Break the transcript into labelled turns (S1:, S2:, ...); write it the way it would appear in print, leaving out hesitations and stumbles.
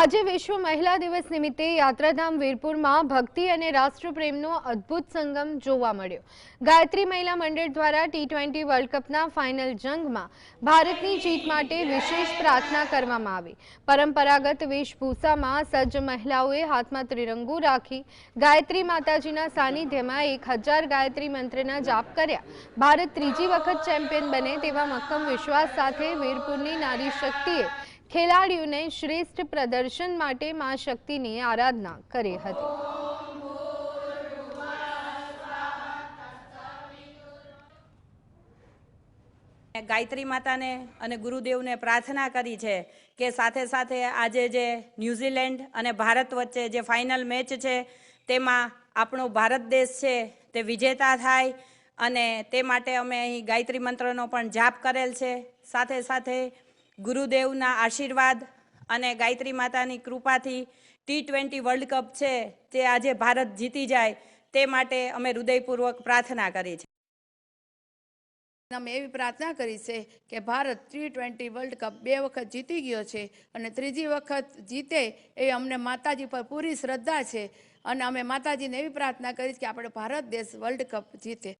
S1: આજે વિશ્વ મહિલા દિવસ નિમિત્તે યાત્રાધામ વીરપુરમાં ભક્તિ અને રાષ્ટ્રપ્રેમનો અદ્ભુત સંગમ જોવા મળ્યો। ગાયત્રી મહિલા મંડળ દ્વારા T20 વર્લ્ડ કપના ફાઇનલ જંગમાં ભારતની જીત માટે વિશેષ પ્રાર્થના કરવામાં આવી। પરંપરાગત વેશભૂષામાં સજ્જ મહિલાઓએ હાથમાં ત્રિરંગો રાખી ગાયત્રી માતાજીના સાનિધ્યમાં 1000 ગાયત્રી મંત્રના જાપ કર્યા। ભારત ત્રીજી વખત ચેમ્પિયન બને તેવા મક્કમ વિશ્વાસ સાથે વીરપુરની નારી શક્તિએ ખેલાડીઓને શ્રેષ્ઠ પ્રદર્શન માટે માં શક્તિની આરાધના કરી હતી।
S2: ગાયત્રી માતાને અને ગુરુદેવને પ્રાર્થના કરી છે કે સાથે સાથે આજે જે ન્યૂઝીલેન્ડ અને ભારત વચ્ચે જે ફાઇનલ મેચ છે તેમાં આપણો ભારત દેશ છે તે વિજેતા થાય અને તે માટે અમે અહીં ગાયત્રી મંત્રનો પણ જાપ કરેલ છે। સાથે સાથે ગુરુદેવના આશીર્વાદ અને ગાયત્રી માતાની કૃપાથી T20 વર્લ્ડ કપ છે તે આજે ભારત જીતી જાય તે માટે અમે હૃદયપૂર્વક પ્રાર્થના કરી છે।
S3: અમે એવી પ્રાર્થના કરી છે કે ભારત T20 વર્લ્ડ કપ 2 વખત જીતી ગયો છે અને ત્રીજી વખત જીતે એ અમને માતાજી પર પૂરી શ્રદ્ધા છે અને અમે માતાજીને એવી પ્રાર્થના કરી કે આપણે ભારત દેશ વર્લ્ડ કપ જીતે।